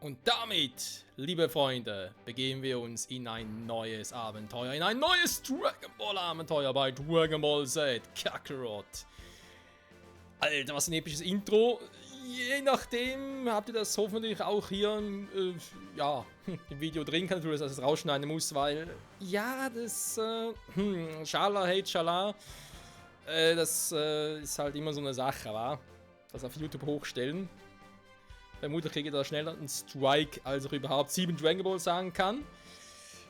Und damit, liebe Freunde, begeben wir uns in ein neues Abenteuer, in ein neues Dragon Ball Abenteuer bei Dragon Ball Z Kakarot. Alter, was ein episches Intro. Je nachdem habt ihr das hoffentlich auch hier im Video drin, kann natürlich, dass es rausschneiden muss, weil, ja, das, Schala, hate Schala, das ist halt immer so eine Sache, wa? Das auf YouTube hochstellen. Vermutlich kriege ich da schneller einen Strike, als ich überhaupt 7 Dragon Ball sagen kann.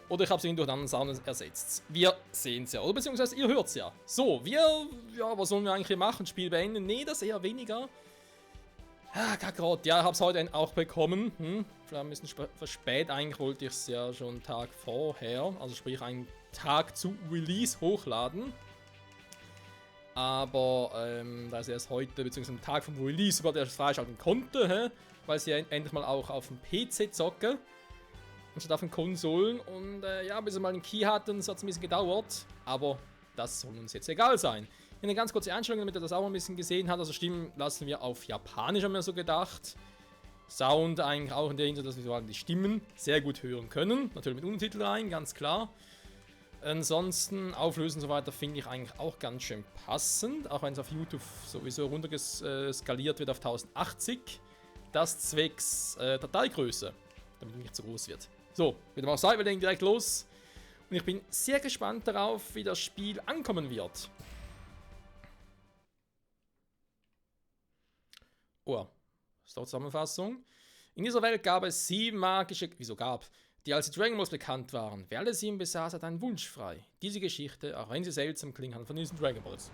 Oder ich habe es irgendwie durch einen anderen Sound ersetzt. Wir sehen es ja, oder beziehungsweise ihr hört es ja. So, was sollen wir eigentlich hier machen? Spiel beenden? Nee, das eher weniger. Ah, Kakarot, ja, ich habe es heute auch bekommen. Vielleicht ein bisschen verspätet, eigentlich wollte ich es ja schon einen Tag vorher, also sprich einen Tag zu Release hochladen. Aber da ich erst heute, beziehungsweise am Tag vom Release über das freischalten konnte, weil sie ja endlich mal auch auf dem PC zocke, anstatt auf den Konsolen. Und bis wir mal einen Key hatten, so hat es ein bisschen gedauert. Aber das soll uns jetzt egal sein. Eine ganz kurze Einstellung, damit ihr das auch ein bisschen gesehen habt. Also Stimmen lassen wir auf Japanisch, haben wir so gedacht. Sound eigentlich auch in der Hinsicht, dass wir die Stimmen sehr gut hören können. Natürlich mit Untertitel rein, ganz klar. Ansonsten, Auflösen und so weiter finde ich eigentlich auch ganz schön passend, auch wenn es auf YouTube sowieso runterskaliert wird auf 1080. Das zwecks Dateigröße, damit es nicht zu groß wird. So, mit dem auch sei, wir legen direkt los. Und ich bin sehr gespannt darauf, wie das Spiel ankommen wird. Oh, das ist doch Zusammenfassung. In dieser Welt gab es 7 magische... Wieso gab? Die als die Dragon Balls bekannt waren. Wer alle 7 besaß, hat einen Wunsch frei. Diese Geschichte, auch wenn sie seltsam klingt, handelt von diesen Dragon Balls.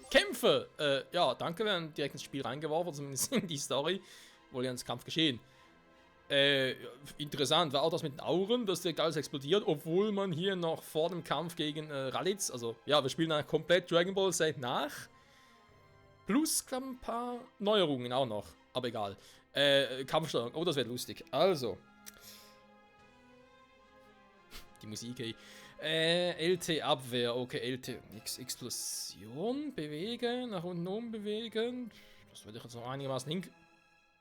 Kämpfe! Ja, danke, wir haben direkt ins Spiel reingeworfen, zumindest in die Story. Wohl ja ins Kampf geschehen. Interessant, war auch das mit den Auren, dass direkt alles explodiert, obwohl man hier noch vor dem Kampf gegen Raditz, also ja, wir spielen dann komplett Dragon Ball Z nach. Plus, glaube ein paar Neuerungen auch noch, aber egal. Kampfsteuerung, oh, das wird lustig. Also. Die Musik, ey. LT Abwehr, okay, LT Explosion, bewegen, nach unten oben bewegen. Das würde ich jetzt noch einigermaßen hin...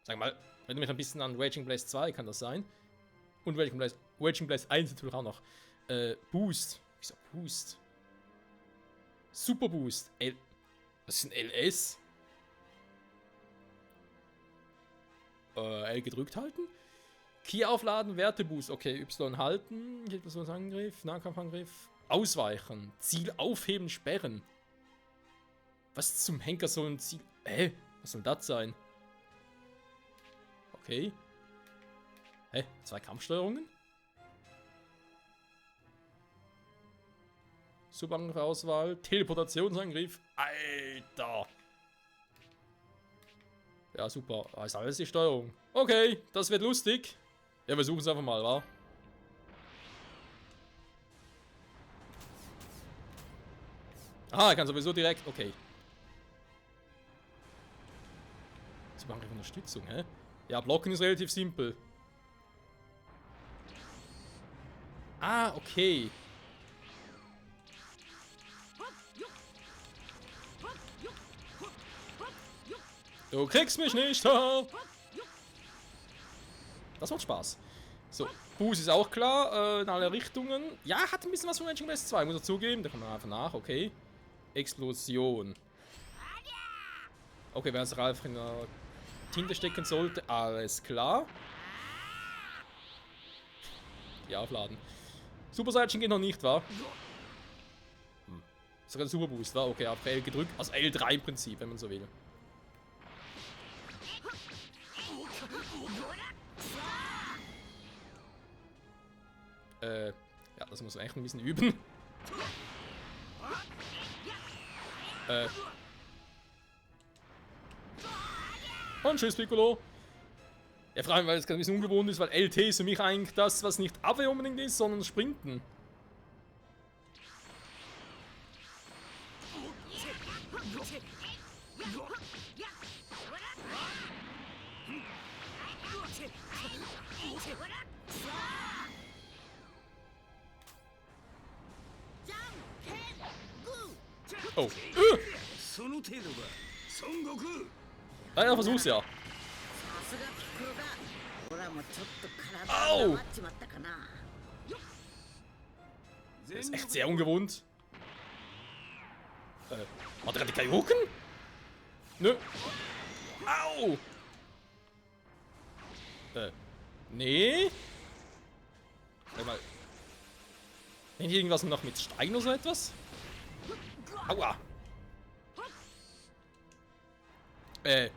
Sag mal, erinnert mich ein bisschen an Raging Blast 2, kann das sein? Und Raging Blast 1 natürlich auch noch. Boost. Wieso Boost? Super Boost. Was ist ein LS? L gedrückt halten? Key aufladen, Werteboost. Okay, Y halten. Angriff, Nahkampfangriff. Ausweichen. Ziel aufheben, sperren. Was zum Henker soll ein Ziel... was soll das sein? Okay. 2 Kampfsteuerungen? Subangriff-Auswahl. Teleportationsangriff. Alter! Ja, super. Da ist alles die Steuerung. Okay, das wird lustig. Ja, wir suchen es einfach mal, wa? Ah, er kann sowieso direkt... Okay. Subangriff Unterstützung, hä? Ja, blocken ist relativ simpel. Ah, okay. Du kriegst mich nicht, ha! Das macht Spaß. So, Boost ist auch klar, in alle Richtungen. Ja, hat ein bisschen was von Raging Blast 2, muss er zugeben. Da kommt man einfach nach, okay. Explosion. Okay, wenn es Ralf in der Tinte stecken sollte, alles klar. Die aufladen. Super Saiyan geht noch nicht, wa? Sogar der Super Boost, war okay, auf L gedrückt. Also L3 im Prinzip, wenn man so will. Ja, das muss man echt ein bisschen üben. Und tschüss, Piccolo. Ja, vor allem, weil es ein bisschen ungewohnt ist, weil LT ist für mich eigentlich das, was nicht Abwehr unbedingt ist, sondern Sprinten. Oh. Ja, versuch's ja. Au! Das ist echt sehr ungewohnt. Hat er die Kaioken? Nö. Au! Nee. Warte mal. Wenn hier irgendwas noch mit Stein oder so etwas? Aua!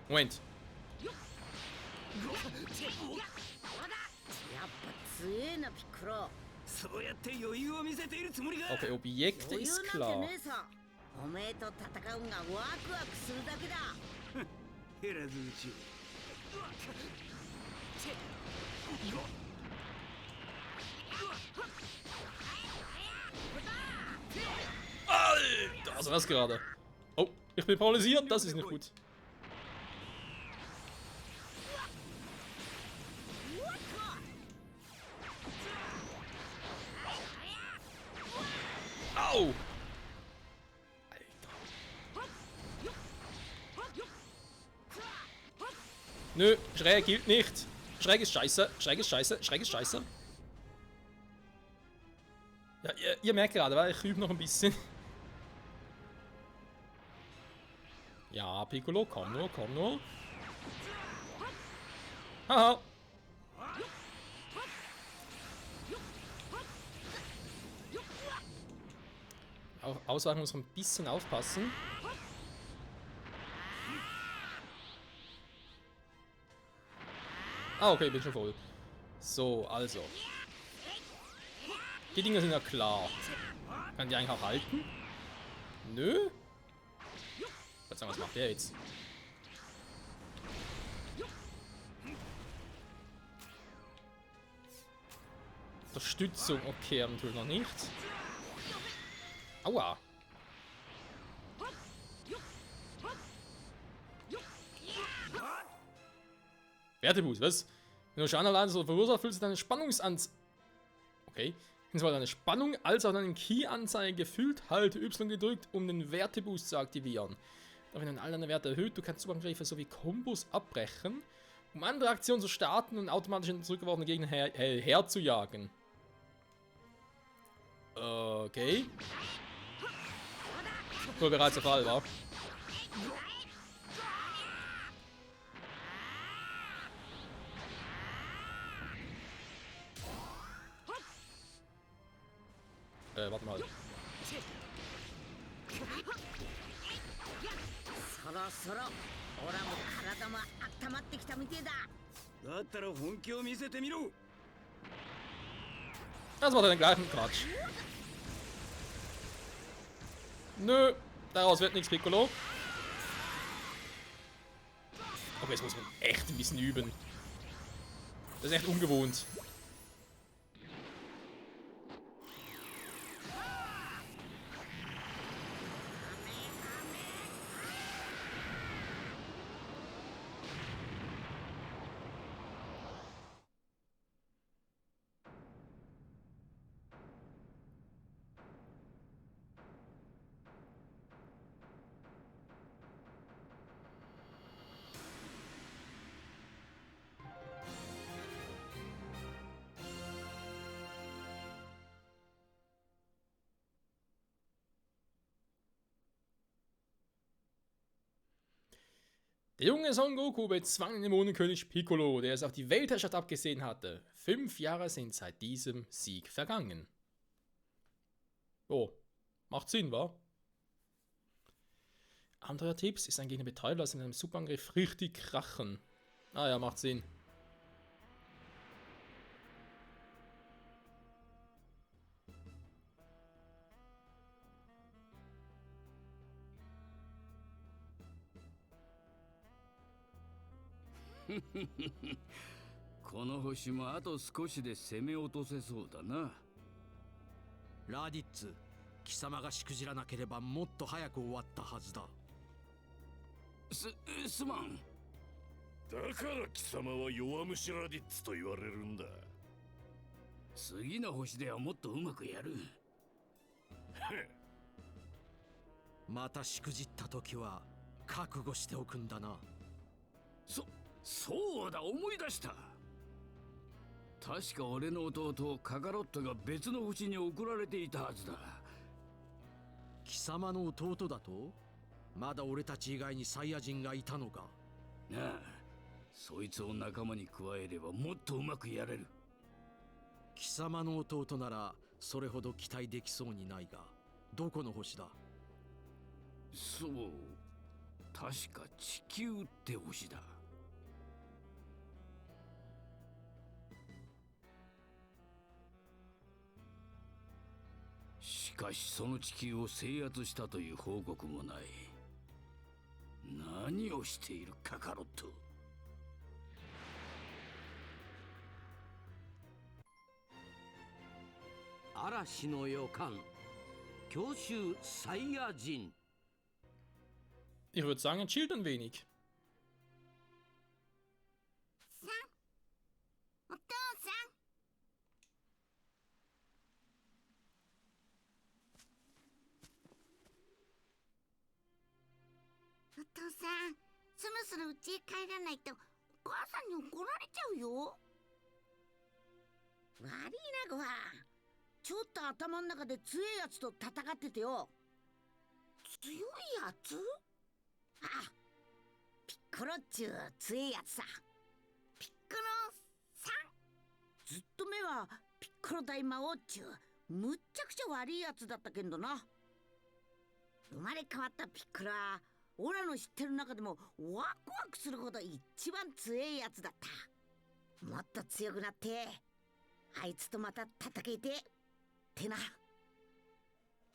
Moment. Okay, Objekte ist klar. Alter, was war das gerade? Oh, ich bin paralysiert, das ist nicht gut. Au! Alter. Nö, schräg gilt nicht. Schräg ist scheiße, schräg ist scheiße, schräg ist scheiße. Ja, ihr merkt gerade, weil ich übe noch ein bisschen. Ja, Piccolo, komm nur, komm nur. Haha. Ausweichen muss man ein bisschen aufpassen. Ah, okay, bin schon voll. So, also. Die Dinger sind ja klar. Kann die eigentlich auch halten? Nö. Was macht der jetzt? Unterstützung, okay, aber natürlich noch nicht. Aua. Werteboost, was? Wenn du Schaden allein so verursacht, fühlst du deine Spannungsanzeige. Okay. Sowohl deine Spannung als auch deine Key-Anzeige gefüllt, halte Y gedrückt, um den Werteboost zu aktivieren. Doch wenn du all deine Werte erhöht, du kannst Zugangsgriffe sowie Kombos abbrechen, um andere Aktionen zu starten und automatisch in den zurückgeworfenen Gegner herzujagen. Okay. Wohl bereits der Fall war. Warte mal. Das war den gleichen Quatsch. Nö, daraus wird nichts, Piccolo. Okay, jetzt muss man echt ein bisschen üben. Das ist echt ungewohnt. Der junge Son Goku bezwang den Dämonenkönig Piccolo, der es auf die Weltherrschaft abgesehen hatte. 5 Jahre sind seit diesem Sieg vergangen. Oh, macht Sinn, wa? Abenteuer-Tipps ist ein Gegner betäubt, lass in einem Superangriff richtig krachen. Ah ja, macht Sinn.この星もあと少しで攻め落とせそうだな。ラディッツ、貴様がしくじらなければもっと早く終わったはずだ。すまん。だから貴様は弱虫ラディッツと言われるんだ。次の星ではもっとうまくやる。またしくじった時は覚悟しておくんだな。そうだ、思い出した。確か俺の弟カカロットが別の星に送られていたはずだ。貴様の弟だと？まだ俺たち以外にサイヤ人がいたのか？なあ、そいつを仲間に加えればもっとうまくやれる。貴様の弟ならそれほど期待できそうにないが、どこの星だ？そう、確か地球って星だ。しかしその地球を制圧したという報告もない。何をしているカカロット。嵐の予感、強襲サイヤ人。Ich würde sagen, er chillt ein wenig. お父さん。お父さん、そろそろ家へ帰らないとお母さんに怒られちゃうよ。悪いな、ごはん。ちょっと頭の中で強いやつと戦っててよ。強いやつ？あ、ピッコロっちゅう強いやつさ。ピッコロさん。ずっと目はピッコロ大魔王っちゅうむっちゃくちゃ悪いやつだったけんどな。生まれ変わったピッコロはオラの知ってる中でもワクワクするほど一番強いやつだった。もっと強くなってあいつとまた戦えてってな。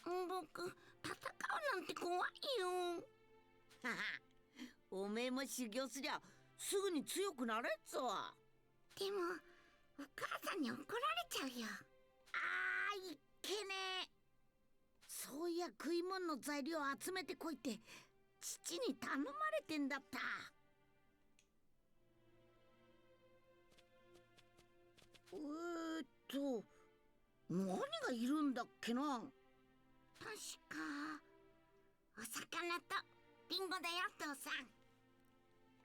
僕戦うなんて怖いよ。はは、おめえも修行すりゃすぐに強くなれっぞ。でもお母さんに怒られちゃうよ。あー、いっけねえ。そういや食い物の材料集めてこいって父に頼まれてんだった。何がいるんだっけな。確かお魚とリンゴだよ、父さん。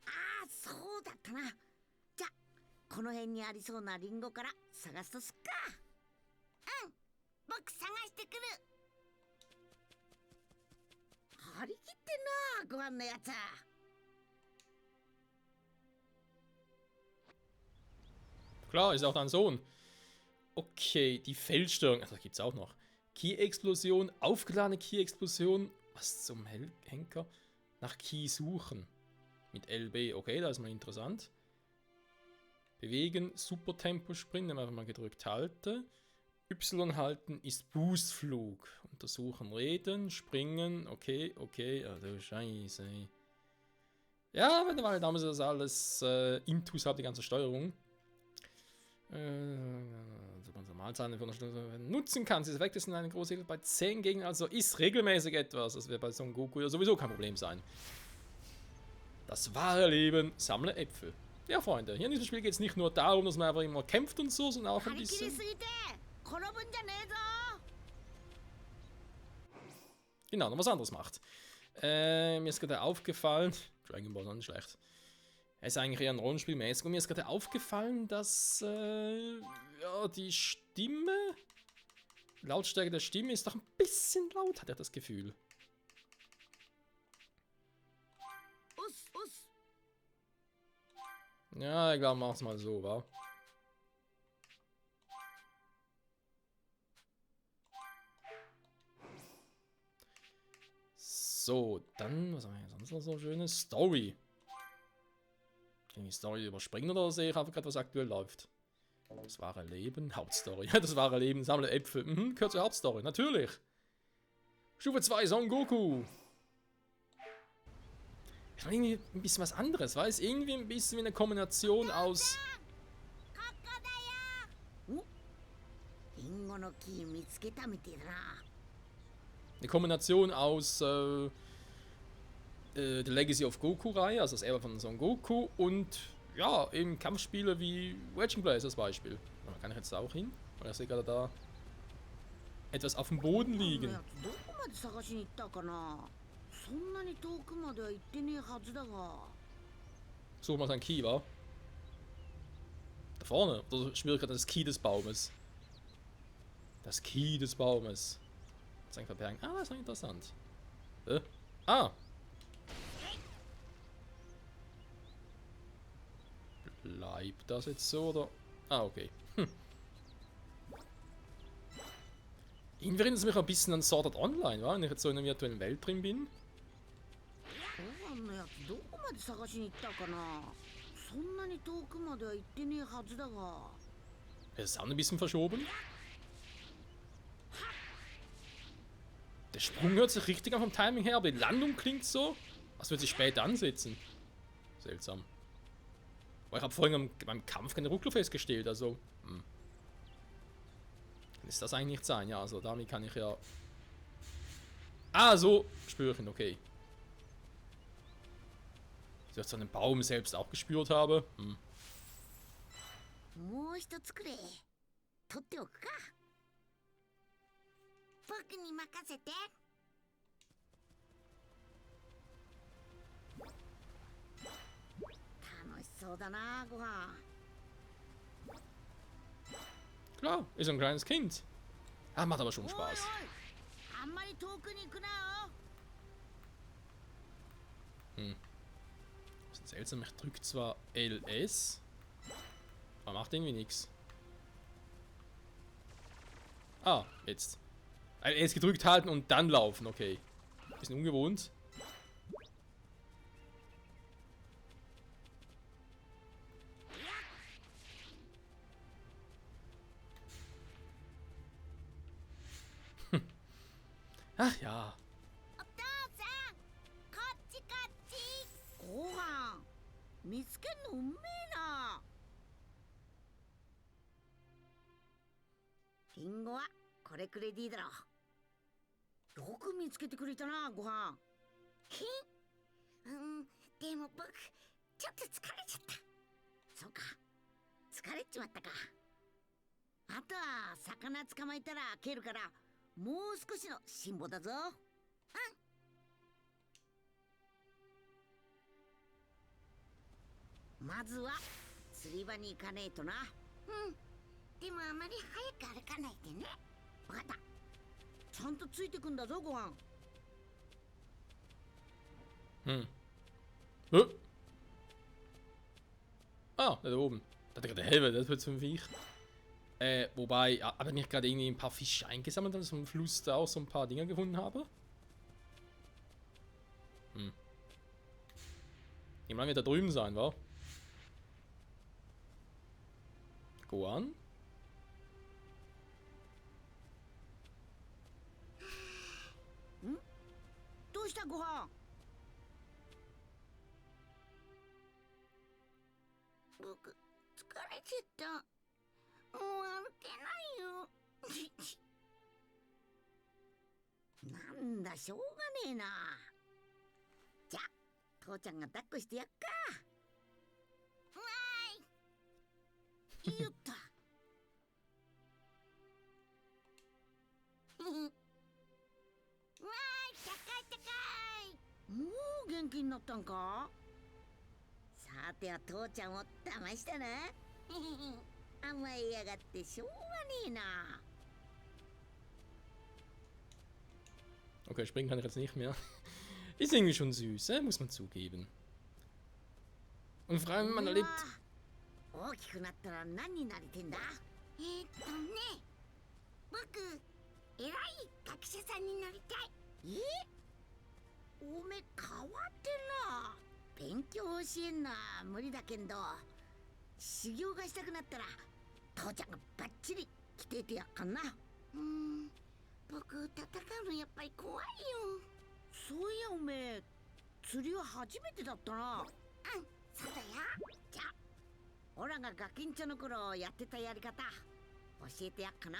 ああ、そうだったな。じゃこの辺にありそうなリンゴから探すとすっか。うん、僕探してくる。張り切ってんな、ご飯のやつ。Klar, ist auch dein Sohn. Okay, die Feldstörung. Also gibt's auch noch. Ki-Explosion, aufgeladene Ki-Explosion. Was zum Henker? Nach Ki suchen. Mit LB. Okay, das ist mal interessant. Bewegen, Super-Tempo-Sprint, wenn man einfach mal gedrückt halte. Y halten ist Boostflug. Untersuchen, reden, springen. Okay, okay. Oh, du Scheiße. Ja, wenn du damals das alles Intus hat, die ganze Steuerung. Mahlzeiten für eine Stunde nutzen kannst. Dieser Effekt ist in einer großen Regel bei 10 Gegnern, also ist regelmäßig etwas. Das wird bei Son Goku ja sowieso kein Problem sein. Das wahre Leben, sammle Äpfel. Ja, Freunde, hier in diesem Spiel geht es nicht nur darum, dass man einfach immer kämpft und so, sondern auch ein bisschen... Genau, noch was anderes macht. Mir ist gerade aufgefallen... Dragon Ball, nicht schlecht. Es ist eigentlich eher ein Rollenspielmäßig. Und mir ist gerade aufgefallen, dass ja, die Stimme, Lautstärke der Stimme ist doch ein bisschen laut, hat er das Gefühl. Ja, ich glaube, mach's mal so, wa? So, dann, was haben wir hier sonst noch so schönes? Story. Kann ich die Story überspringen oder sehe ich einfach gerade, was aktuell läuft? Das wahre Leben, Hauptstory. Ja, das wahre Leben, sammle Äpfel. Mhm, gehört zur Hauptstory, natürlich. Stufe 2, Son Goku. Ich will irgendwie ein bisschen was anderes, weiß? Irgendwie ein bisschen wie eine Kombination aus... リンゴの木見つけたみてえだな。 Eine Kombination aus The Legacy of Goku-Reihe, also das Erbe von Son Goku und ja, eben Kampfspiele wie Wedging Blaze als Beispiel. Und da kann ich jetzt da auch hin, weil ich sehe gerade da etwas auf dem Boden あの liegen. やつどこまで探しに行ったかな。そんなに遠くまでは行ってねえはずだが。 Such mal sein Key, wa? Da vorne. Oder spüre ich gerade das Key des Baumes? Das Key des Baumes. Das ist eigentlich das ist noch interessant. Ah! Bleibt das jetzt so, oder? Ah, okay. Irgendwie erinnert es mich ein bisschen an Sword Art Online, wa? Wenn ich jetzt so in einer virtuellen Welt drin bin. あのやつどこまで探しに行ったかな。そんなに遠くまでは行ってねえはずだが。 Es ist auch ein bisschen verschoben. Der Sprung hört sich richtig an vom Timing her, aber die Landung klingt so, als würde sie später ansetzen. Seltsam. Aber ich habe vorhin beim Kampf keine Ruckler festgestellt, also... Dann ist das eigentlich nicht sein, ja, also damit kann ich ja... Ah, so, spüre ich ihn, okay. Dass ich so einen Baum selbst auch gespürt habe. もう一つくれ。取っておくか。僕に任せて。楽しそうだな、ご飯。 Klar, ist ein kleines Kind. Ah, macht aber schon おいおい Spaß. あんまり遠くに行くなよ。 Bisschen seltsam, ich drücke zwar LS, aber macht irgendwie nichts. Ah, jetzt. LS gedrückt halten und dann laufen, okay. Bisschen ungewohnt. Ach ja. お父さん、こっちこっち。ご飯見つけんのうめえな。リンゴはこれくれでいいだろう。よく見つけてくれたな、ご飯。でも僕ちょっと疲れちゃった。そうか、疲れちまったか。あとは魚捕まえたら蹴るから、もう少しの辛抱だぞ。まずは釣り場に行かねえとな。でもあまり早く歩かないでね。わかった。ちゃんとついてくんだぞ、ご飯。Ah, da oben. Da hat er gerade Helme, das wird zum Viech. Wobei, ja, aber nicht gerade irgendwie ein paar Fische eingesammelt und vom Fluss da auch so ein paar Dinger gefunden habe. Ich meine, wird da drüben sein, wa? Gohan? Hm? どうしたご飯。僕疲れちゃった。もう歩けないよ。なんだ、しょうがねえな。じゃあ父ちゃんが抱っこしてやっか。わーい。よっと。わーい、高い高い。もう元気になったんか。さては父ちゃんを騙したな。甘えやがってしょうがねえな。 Okay, springen kann ich jetzt nicht mehr. Ist irgendwie schon süß, muss man zugeben. Und vor allem, man erlebt 大きくなったら何になりてんだ？僕、偉い学者さんになりたい。おめ変わってんな。勉強教えんのは無理だけんど、修行がしたくなったら父ちゃんがバッチリ来ててやっかんな。僕戦うのやっぱり怖いよ。そういやおめえ釣りは初めてだったな。そうだよ。じゃあオラがガキンチョの頃やってたやり方教えてやっかな。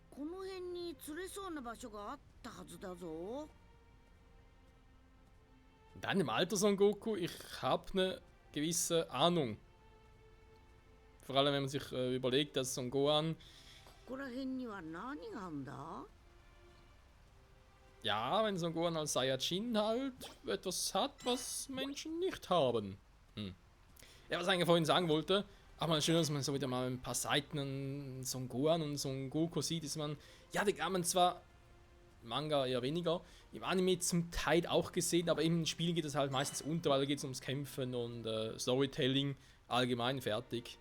この辺に釣れそうな場所があったはずだぞ。 In deinem Alter, Son Goku, ich habe eine gewisse Ahnung. Vor allem, wenn man sich überlegt, dass Son Gohan, ここら辺には何があんだ？ ja, wenn Son Gohan als Saiyajin halt etwas hat, was Menschen nicht haben. Ja, was ich eigentlich vorhin sagen wollte, aber mal schön, dass man so wieder mal ein paar Seiten an Son Gohan und Son Goku sieht, ist man, ja, die kann man zwar im Manga eher weniger, im Anime zum Teil auch gesehen, aber im Spiel geht es halt meistens unter, weil da geht es ums Kämpfen und Storytelling allgemein fertig.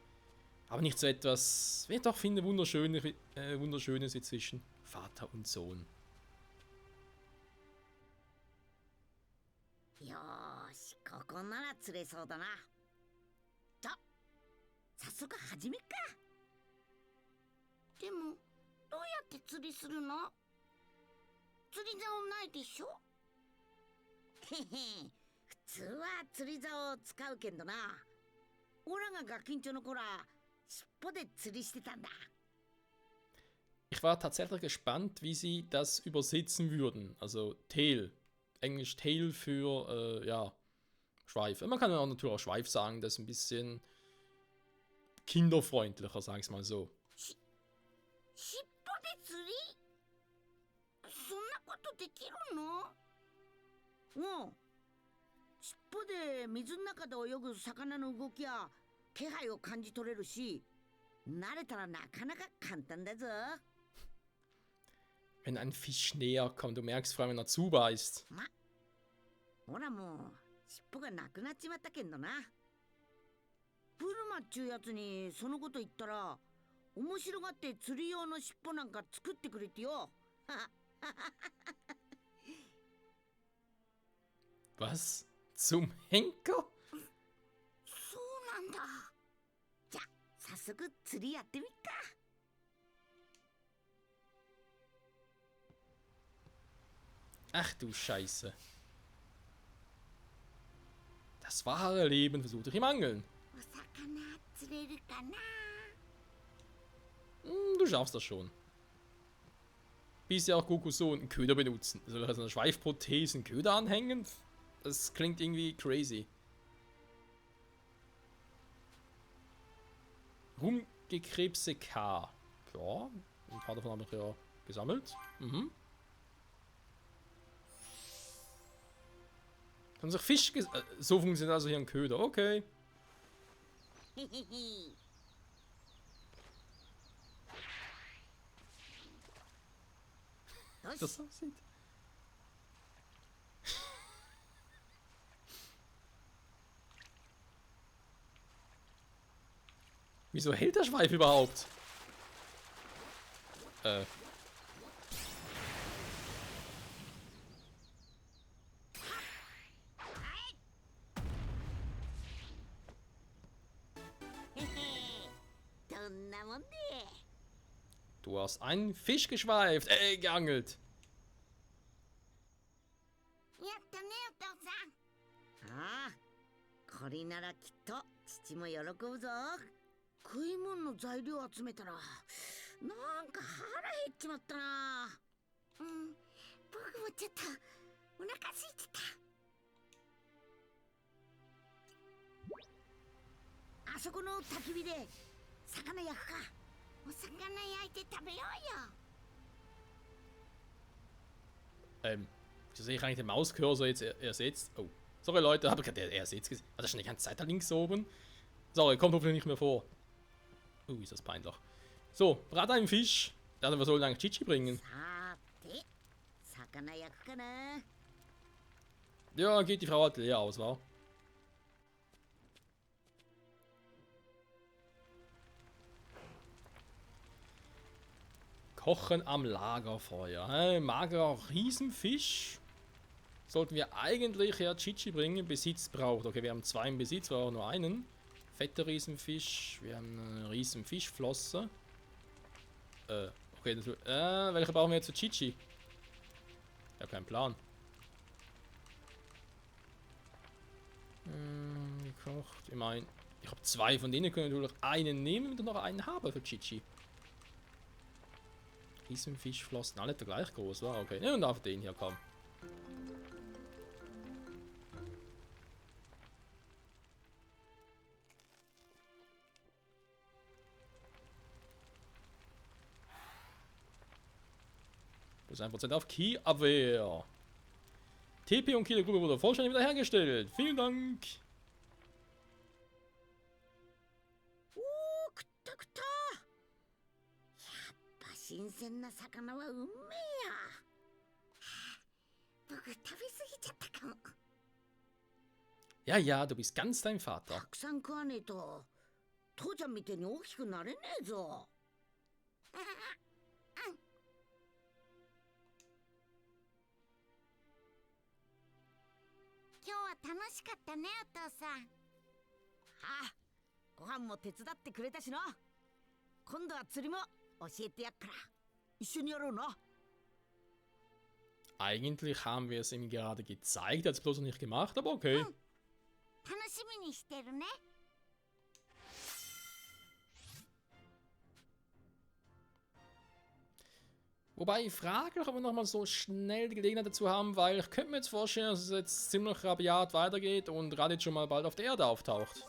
Aber nicht so etwas, wie ich doch finde, Wunderschönes wie zwischen Vater und Sohn. よーし、ここなら釣れそうだな。じゃあ早速始めっか。でもどうやって釣りするの？釣り竿ないでしょ？へへ、普通は釣り竿を使うけんどな。オラがガキンチョの頃は尻尾で釣りしてたんだ。 Ich war tatsächlich gespannt, wie sie das übersetzen würden. Also Tail. Englisch Tail für, ja, Schweif. Man kann ja auch natürlich auch Schweif sagen, das ist ein bisschen kinderfreundlicher, sag ich mal so. 尻尾で釣り？そんなことできるの？尻尾で水の中で泳ぐ魚の動きや気配を感じ取れるし、慣れたらなかなか簡単だぞ。 Wenn ein Fisch näher kommt, du merkst vor allem, wenn er zubeißt. ほらもう尻尾がなくなっちまったけんどな。プルマっちゅうやつにそのこと言ったら面白がって釣り用の尻尾なんか作ってくれてよ。Was? Zum Henker? そうなんだ。じゃあ早速釣りやってみっか。 Ach du Scheiße. Das wahre Leben versucht ich im Angeln. お魚釣れるかな？ Du schaffst das schon. Bisher auch Gokus Sohn einen Köder benutzen. Soll er also eine Schweifprothese einen Köder anhängen? Das klingt irgendwie crazy. Rumgekrebse K. Ja, ein paar davon habe ich ja gesammelt. Kann sich Fisch... so funktioniert also hier ein Köder. Okay. よし、 Das aussieht. Wieso hält der Schweif überhaupt? Du hast einen Fisch geschweift, geangelt. やったねお父さん。ああ、これならきっと父も喜ぶぞ。食い物の材料集めたらなんか腹減っちまったな。僕もちょっとお腹空いてた。あそこの焚き火で魚焼くか。お魚焼いて食べようよ。Wieso sehe ich eigentlich den Mauscursor jetzt ersetzt? Oh, sorry Leute, habe ich gerade ersetzt gesehen. War das schon die ganze Zeit da links oben? Sorry, kommt hoffentlich nicht mehr vor. Ist das peinlich. So, brat einen Fisch. Dann, was soll denn eigentlich Chichi bringen? さて、魚焼くかな。 Ja, geht die Frau halt leer aus, wa? Kochen am Lagerfeuer. Magerer Riesenfisch. Sollten wir eigentlich ja Chichi bringen. Besitz braucht. Okay, wir haben 2 im Besitz, wir brauchen nur einen. Fetter Riesenfisch. Wir haben eine Riesenfischflosse. Okay, welche brauchen wir jetzt für Chichi? Ich habe keinen Plan. Gekocht. Ich meine, ich habe 2 von denen, können natürlich einen nehmen und noch einen haben für Chichi. Riesenfischflossen, alle gleich groß, war okay. Ja, und auf den hier kommen. Plus 1% auf Key-Abwehr. TP und Key-Gruppe wurde vollständig wiederhergestellt. Vielen Dank. くったくた。やっぱ新鮮な魚はうめえや。僕食べ過ぎちゃったかも。Ja, ja, du bist ganz dein Vater. たくさん食わねえと父ちゃんみてえに大きくなれねえぞ。今日は楽しかったね、お父さん。ああ、ご飯も手伝ってくれたしな。今度は釣りも教えてやっから一緒にやろうな。 Eigentlich haben wir es ihm gerade gezeigt, er hat es bloß noch nicht gemacht, aber okay. 楽しみにしてるね。 Wobei ich frage mich, ob wir nochmal so schnell die Gelegenheit dazu haben, weil ich könnte mir jetzt vorstellen, dass es jetzt ziemlich rabiat weitergeht und Raditz schon mal bald auf der Erde auftaucht.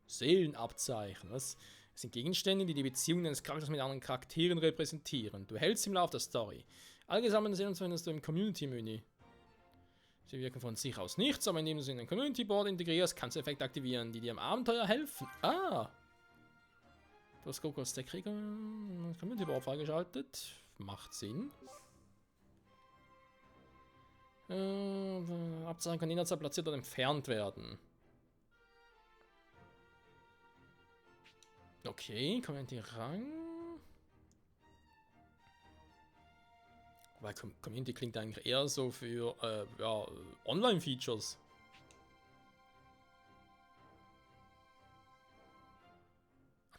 Seelenabzeichen, das sind Gegenstände, die die Beziehungen eines Charakters mit anderen Charakteren repräsentieren. Du hältst im Lauf der Story. Allgesamt sehen uns findest du im Community-Menü. Sie wirken von sich aus nichts, aber indem du sie in ein Community-Board integrierst, kannst du Effekte aktivieren, die dir im Abenteuer helfen. Ah! Du hast Kokos der Krieger Community-Board freigeschaltet. Macht Sinn. Abzeichen kann jederzeit platziert oder entfernt werden. Okay, Community-Rang. Weil Community klingt eigentlich eher so für ja, Online-Features.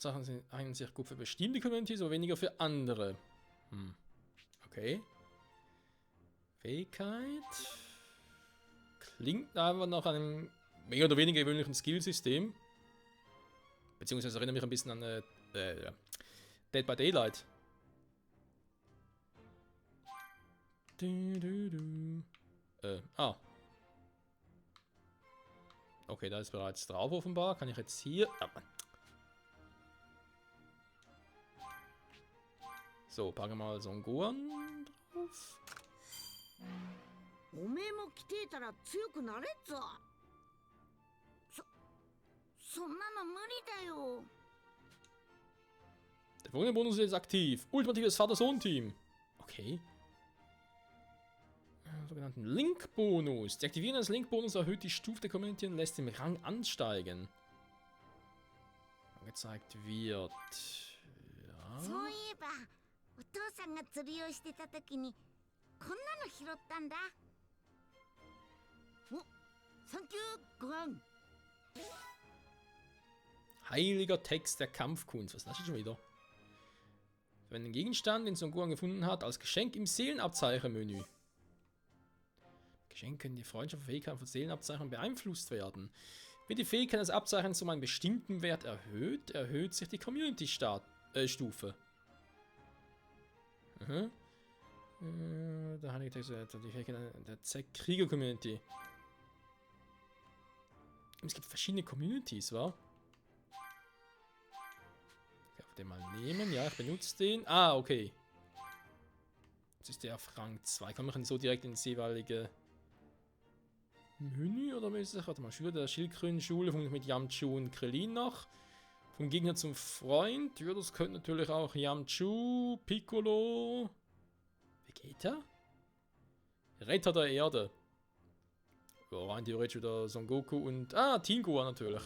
Sachen eignen sich gut für bestimmte Communities, aber weniger für andere. Okay. Fähigkeit. Klingt einfach nach einem mehr oder weniger gewöhnlichen Skillsystem. Beziehungsweise erinnert mich ein bisschen an Dead by Daylight. Okay, da ist bereits drauf offenbar. Kann ich jetzt hier... So, packen wir mal so einen Gohan drauf. おめえも来ていたら強くなれっぞ。そんなの無理だよ。 Der Bonus ist jetzt aktiv. Ultimatives Vater-Sohn-Team. Okay. Sogenannten Link-Bonus. Deaktivieren des Link-Bonus erhöht die Stufe der Community und lässt den Rang ansteigen. Angezeigt wird. Ja. そういえば、お父さんが釣りをしてた時にこんなの拾ったんだ。お、サンキュー、ご飯。 Heiliger Text der Kampfkunst. Was ist das schon wieder? Wenn ein Gegenstand, den Son Gohan gefunden hat, als Geschenk im Seelenabzeichen-Menü. Geschenke können die Freundschaft und Fähigkeiten von Seelenabzeichen beeinflusst werden. Wenn die Fähigkeit des Abzeichens um einen bestimmten Wert erhöht, erhöht sich die Community-Stufe. Der heilige Text die Fähigkeit der Krieger-Community. Es gibt verschiedene Communities, wa? Ich darf den mal nehmen. Ja, ich benutze den. Ah, okay. Jetzt ist der auf Rang 2. Kann man so direkt ins jeweilige Menü oder was ist das? Warte mal, Schüler der Schildkröten-Schule mit Yamchu und Krillin noch. Vom Gegner zum Freund. Ja, das könnte natürlich auch Yamchu, Piccolo. Vegeta? Retter der Erde. Ja, rein theoretisch wieder Son Goku und... Ah, Team Gohan natürlich.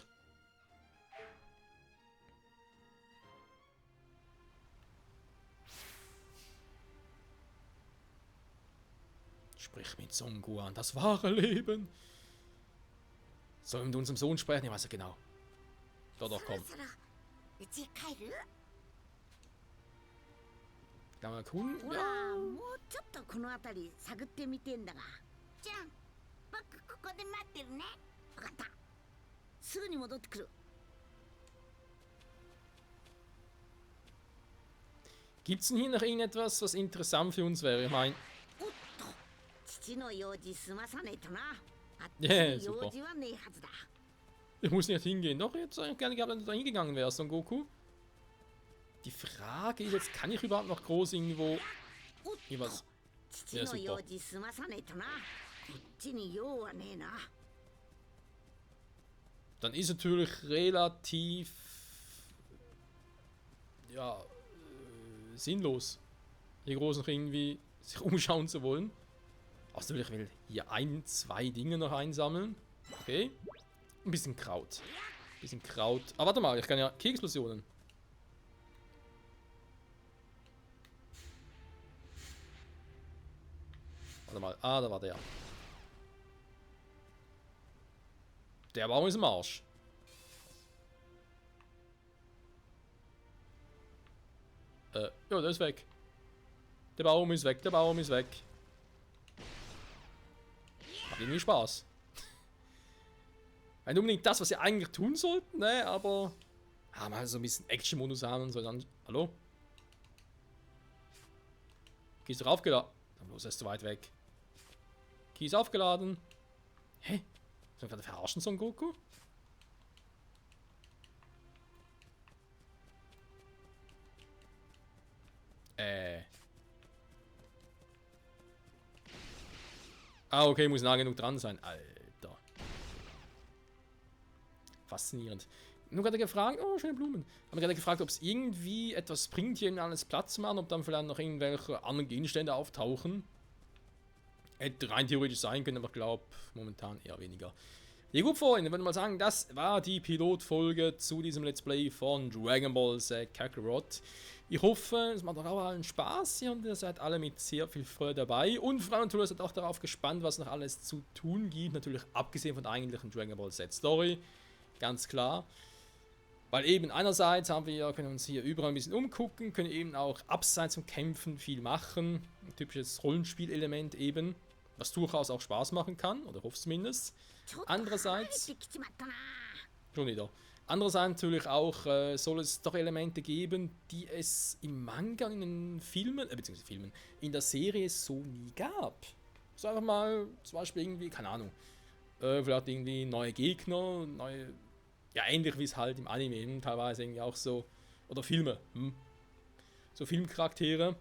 Sprich mit Son Gohan, das wahre Leben. Sollen wir mit unserem Sohn sprechen? Ich weiß ja genau. Doch, komm. そろうちへ帰る？ Kann man cool? ほらもうちょっとこの辺り探ってみてんだが。じゃあ僕ここで待ってるね。分かった。すぐに戻ってくる。 Gibt es denn hier noch irgendetwas, was interessant für uns wäre? Ich meine, おっと父の用事済まさねえとな。あっち Yeah, に super. 用事はねえはずだ。 ich muss nicht hingehen. Doch, jetzt eigentlich gerne gehabt, wenn du da hingegangen wärst, Son Goku. Die Frage ist jetzt, kann ich überhaupt noch groß irgendwo... おっ Ich と was... 父の用事済まさねえとな。こっちに用はねえな。 Dann ist natürlich relativ... Ja... sinnlos, hier groß noch irgendwie sich umschauen zu wollen. Also ich will hier 2 Dinge noch einsammeln. Okay. Ein bisschen Kraut. Ein bisschen Kraut. Aber warte mal, ich kann ja Key-Explosionen. Warte mal. Ah, da war der. Der Baum ist im Arsch. Ja, der ist weg. Der Baum ist weg, der Baum ist weg. Macht irgendwie Spaß. Nicht unbedingt das, was sie eigentlich tun sollten, ne, aber... mal so ein bisschen Action-Modus haben und so dann... Hallo? Key ist doch aufgeladen. Dann bloß, er ist zu weit weg. Key ist aufgeladen. Hä? Sollen wir gerade verarschen, Son Goku? Okay, muss nah genug dran sein. Alter. Faszinierend. Nur gerade gefragt, oh, schöne Blumen. Haben gerade gefragt, ob es irgendwie etwas bringt, hier in alles Platz zu machen, ob dann vielleicht noch irgendwelche anderen Gegenstände auftauchen. Hätte rein theoretisch sein können, aber ich glaube, momentan eher weniger. Ja gut, Freunde, würde mal sagen, das war die Pilotfolge zu diesem Let's Play von Dragon Ball Z Kakarot. Ich hoffe, es macht euch auch allen Spaß hier und ihr seid alle mit sehr viel Freude dabei. Und vor allem seid auch darauf gespannt, was noch alles zu tun gibt. Natürlich abgesehen von der eigentlichen Dragon Ball Z Story. Ganz klar. Weil eben einerseits können uns hier überall ein bisschen umgucken, können eben auch abseits vom Kämpfen viel machen. Ein typisches Rollenspielelement eben. Was durchaus auch Spaß machen kann, oder hoffe zumindest. ちょっと離れ Andererseits... てきちまったな。 Schon wieder. Andererseits natürlich auch soll es doch Elemente geben, die es im Manga und in den Filmen, beziehungsweise Filmen, in der Serie so nie gab. So einfach mal, zum Beispiel irgendwie, keine Ahnung, vielleicht irgendwie neue Gegner, neue, ja ähnlich wie es halt im Anime teilweise irgendwie auch so, oder Filme, so Filmcharaktere,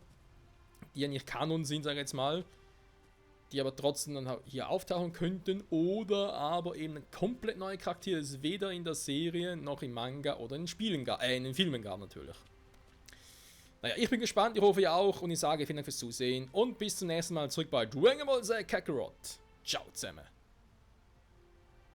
die ja nicht Kanon sind, sag ich jetzt mal, die aber trotzdem dann hier auftauchen könnten, oder aber eben komplett neue Charaktere, die es weder in der Serie noch im Manga oder in den Spielen gab, in den Filmen gab natürlich. Naja, ich bin gespannt, ich hoffe ihr auch und ich sage vielen Dank fürs Zusehen und bis zum nächsten Mal zurück bei Dragon Ball Z Kakarot. Ciao zusammen.